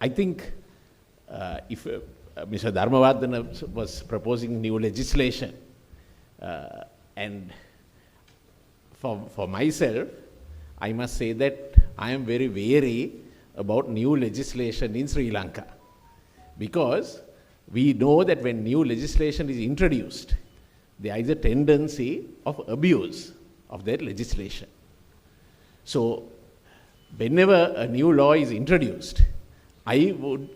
I think if Mr. Dharmavardhana was proposing new legislation, and for myself, I must say that I am very wary about new legislation in Sri Lanka, because we know that when new legislation is introduced, there is a tendency of abuse of that legislation. So whenever a new law is introduced, I would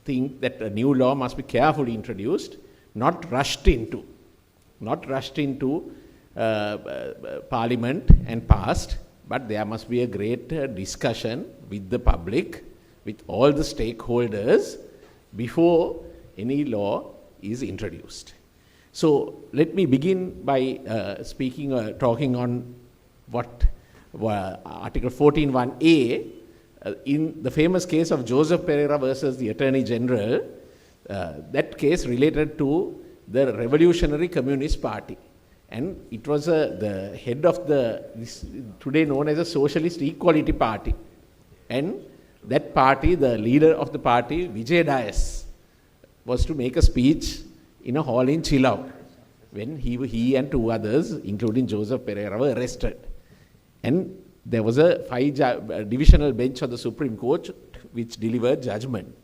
think that a new law must be carefully introduced, not rushed into Parliament and passed, but there must be a great discussion with the public, with all the stakeholders, before any law is introduced. So let me begin by talking on what Article 14.1a, in the famous case of Joseph Pereira versus the Attorney General. That case related to the Revolutionary Communist Party. And it was the head of this today known as a Socialist Equality Party. And that party, the leader of the party, Vijay Dias, was to make a speech in a hall in Chilau when he and two others, including Joseph Pereira, were arrested. And there was a divisional bench of the Supreme Court which delivered judgment.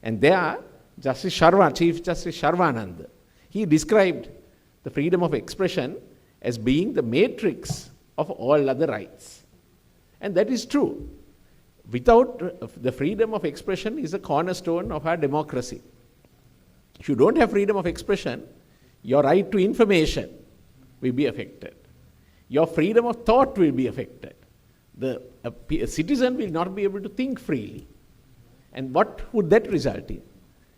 And there, Chief Justice Sharvanand, he described the freedom of expression as being the matrix of all other rights. And that is true. Without the freedom of expression is a cornerstone of our democracy. If you don't have freedom of expression, your right to information will be affected. Your freedom of thought will be affected. A citizen will not be able to think freely. And what would that result in?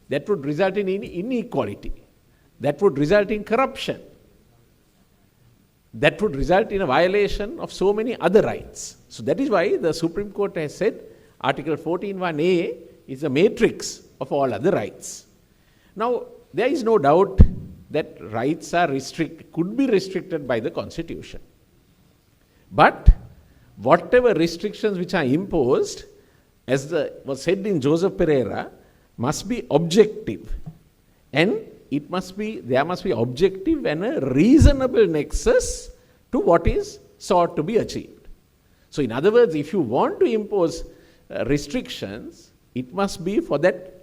That would result in inequality. That would result in corruption. That would result in a violation of so many other rights. So that is why the Supreme Court has said Article 14.1a is a matrix of all other rights. Now, there is no doubt that rights are could be restricted by the Constitution. But whatever restrictions which are imposed, as was said in Joseph Pereira, must be objective. And there must be objective and a reasonable nexus to what is sought to be achieved. So in other words, if you want to impose restrictions, it must be for that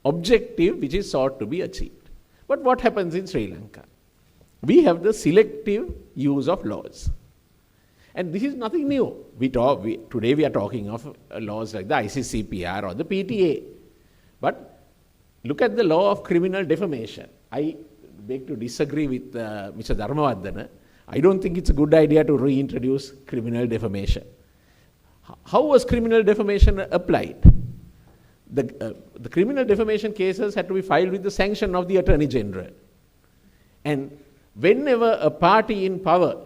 objective which is sought to be achieved. But what happens in Sri Lanka? We have the selective use of laws. And this is nothing new. Today we are talking of laws like the ICCPR or the PTA. But look at the law of criminal defamation. I beg to disagree with Mr. Dharmavardhana. I don't think it's a good idea to reintroduce criminal defamation. How was criminal defamation applied? The criminal defamation cases had to be filed with the sanction of the Attorney General. And whenever a party in power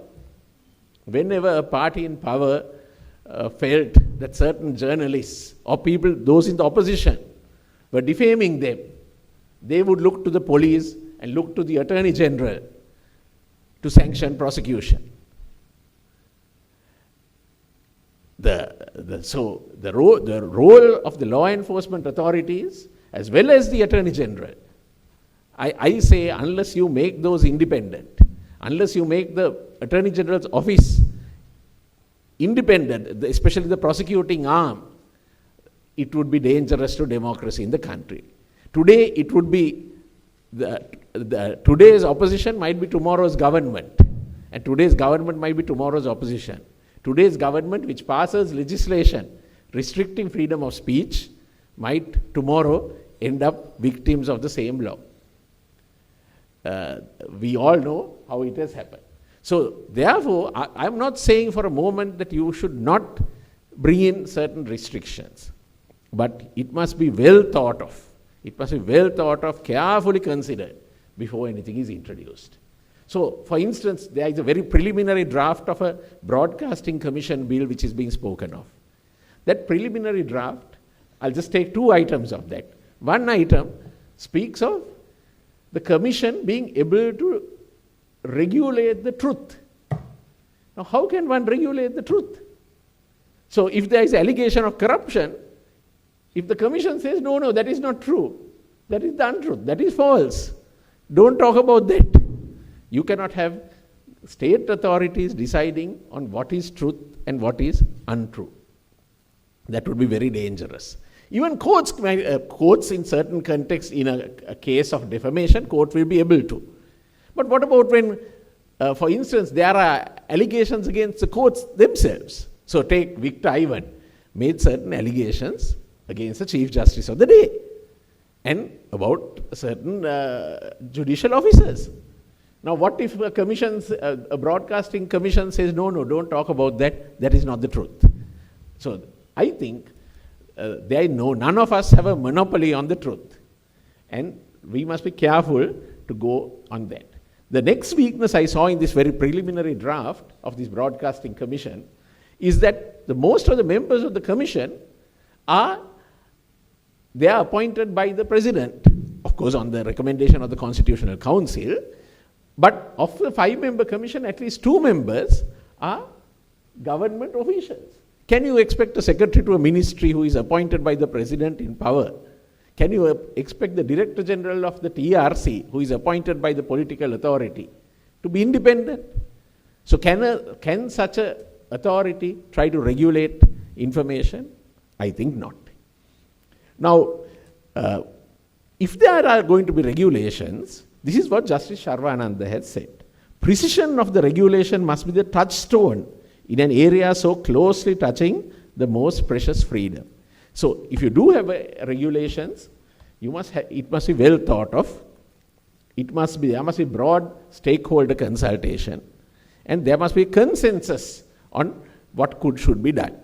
felt that certain journalists or people, those in the opposition, were defaming them, they would look to the police and look to the Attorney General to sanction prosecution. So the role of the law enforcement authorities as well as the Attorney General, I say, unless you make those independent, unless you make the Attorney General's office independent, especially the prosecuting arm, it would be dangerous to democracy in the country. Today, it would be today's opposition might be tomorrow's government, and today's government might be tomorrow's opposition. Today's government, which passes legislation restricting freedom of speech, might tomorrow end up victims of the same law. We all know how it has happened. So, therefore, I'm not saying for a moment that you should not bring in certain restrictions, but it must be well thought of. It must be well thought of, carefully considered before anything is introduced. So, for instance, there is a very preliminary draft of a Broadcasting Commission bill which is being spoken of. That preliminary draft, I'll just take 2 items of that. One item speaks of the Commission being able to regulate the truth. Now, how can one regulate the truth? So, if there is allegation of corruption, If the commission says, no, that is not true, that is the untruth, that is false, don't talk about that. You cannot have state authorities deciding on what is truth and what is untrue. That would be very dangerous. Even courts in certain contexts, in a case of defamation, court will be able to. But what about when, for instance, there are allegations against the courts themselves? So take Victor Ivan, made certain allegations against the Chief Justice of the day and about certain judicial officers. Now what if a broadcasting commission says, no, don't talk about that, that is not the truth. So I think none of us have a monopoly on the truth, and we must be careful to go on that. The next weakness I saw in this very preliminary draft of this broadcasting commission is that most of the members of the commission are appointed by the president, of course on the recommendation of the Constitutional Council, but of the 5-member commission, at least 2 members are government officials. Can you expect a secretary to a ministry who is appointed by the president in power? Can you expect the Director General of the TRC, who is appointed by the political authority, to be independent? So can such an authority try to regulate information? I think not. Now, if there are going to be regulations, this is what Justice Sarvananda has said. Precision of the regulation must be the touchstone in an area so closely touching the most precious freedom. So if you do have regulations, it must be well thought of. There must be broad stakeholder consultation, and there must be consensus on what should be done.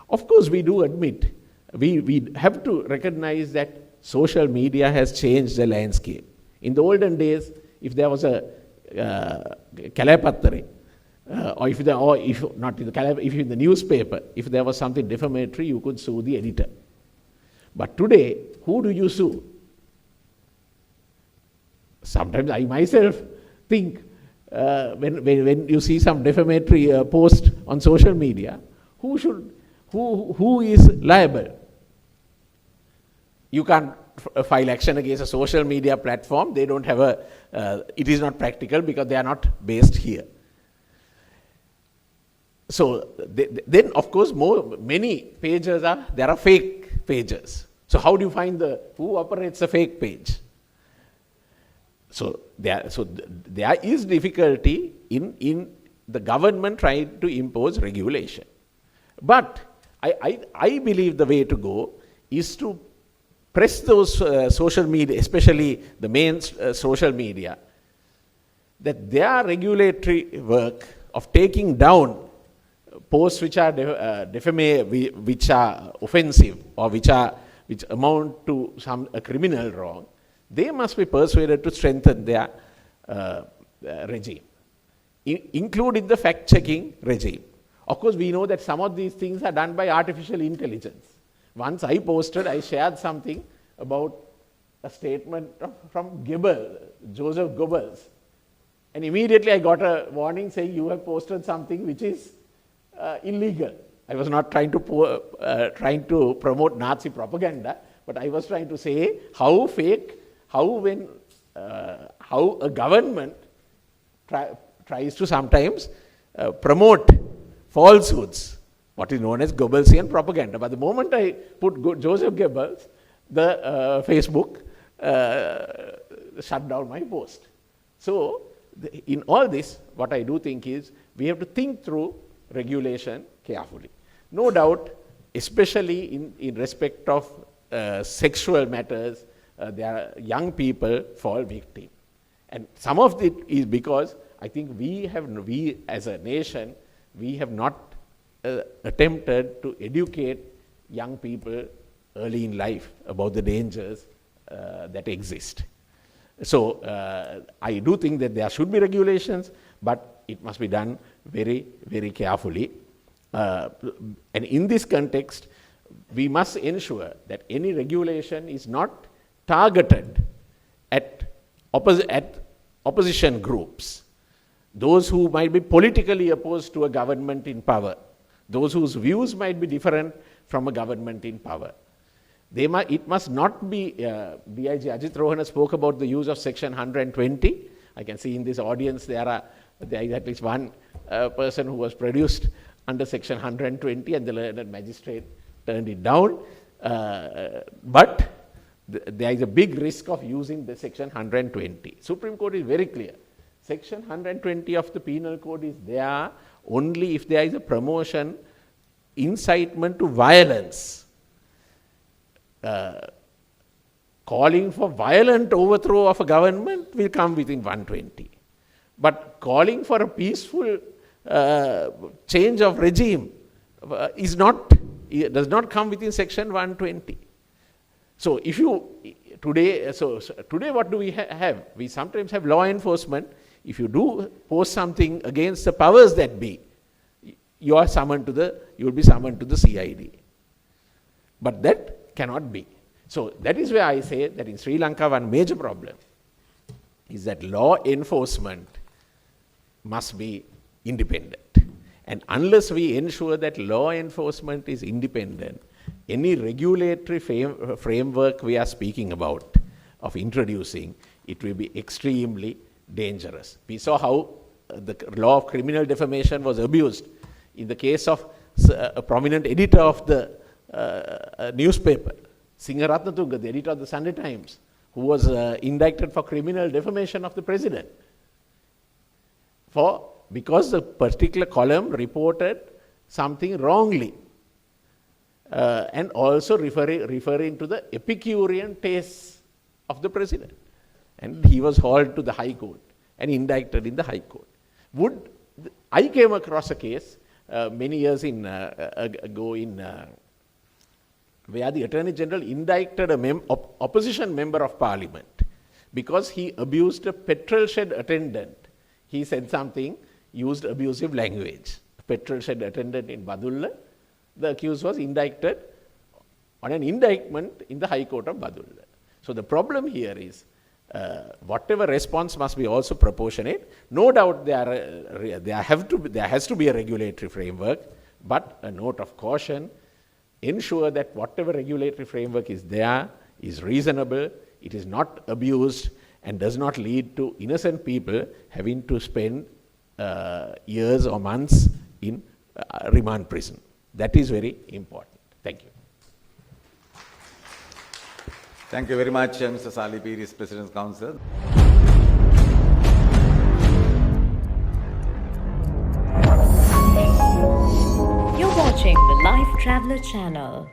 Of course, we do admit, we have to recognize that social media has changed the landscape. In the olden days, if there was a Kalapattare, or if in the newspaper, if there was something defamatory, you could sue the editor. But today, who do you sue? Sometimes I myself think, when you see some defamatory post on social media, who is liable? You can't file action against a social media platform. They don't have it is not practical because they are not based here. So then, of course, many pages there are fake pages. So how do you find who operates a fake page? So there is difficulty in the government trying to impose regulation. But I believe the way to go is to press those social media, especially the main social media, that their regulatory work of taking down posts which are which are offensive or which amount to a criminal wrong, they must be persuaded to strengthen their regime, including the fact-checking regime. Of course, we know that some of these things are done by artificial intelligence. Once I shared something about a statement from Joseph Goebbels, and immediately I got a warning saying you have posted something which is illegal. I was not trying to promote Nazi propaganda, but I was trying to say how a government tries to sometimes promote falsehoods, what is known as Goebbelsian propaganda. But the moment I put Joseph Goebbels, the Facebook shut down my post. So in all this, what I do think is we have to think through regulation carefully. No doubt, especially in respect of sexual matters, there are young people fall victim. And some of it is because I think we as a nation, we have not attempted to educate young people early in life about the dangers that exist. So I do think that there should be regulations, but it must be done very, very carefully. And in this context, we must ensure that any regulation is not targeted at opposition groups, those who might be politically opposed to a government in power, those whose views might be different from a government in power. It must not be, DIG Ajit Rohana spoke about the use of section 120. I can see in this audience there is at least one person who was produced under section 120 and the learned magistrate turned it down. But there is a big risk of using the section 120. Supreme Court is very clear. Section 120 of the Penal Code is there only if there is a promotion, incitement to violence. Calling for violent overthrow of a government will come within 120. But calling for a peaceful change of regime does not come within section 120. So if you today what do we have? We sometimes have law enforcement. If you do post something against the powers that be, you will be summoned to the CID. But that cannot be. So that is where I say that in Sri Lanka one major problem is that law enforcement must be independent. And unless we ensure that law enforcement is independent, any regulatory framework we are speaking about of introducing, it will be extremely dangerous. We saw how the law of criminal defamation was abused in the case of a prominent editor of the newspaper, Singharatnatunga, the editor of the Sunday Times, who was indicted for criminal defamation of the president. Because the particular column reported something wrongly and also referring to the Epicurean tastes of the president. And he was hauled to the High Court and indicted in the High Court. I came across a case many years ago where the Attorney General indicted an opposition member of Parliament because he abused a petrol shed attendant. He said something, used abusive language. A petrol shed attendant in Badulla, the accused was indicted on an indictment in the High Court of Badulla. So the problem here is whatever response must be also proportionate. No doubt there has to be a regulatory framework, but a note of caution, ensure that whatever regulatory framework is there is reasonable, it is not abused, and does not lead to innocent people having to spend years or months in remand prison. That is very important. Thank you. Thank you very much, Mr. Saliya Pieris, President's Council. You're watching the Lifetraveler channel.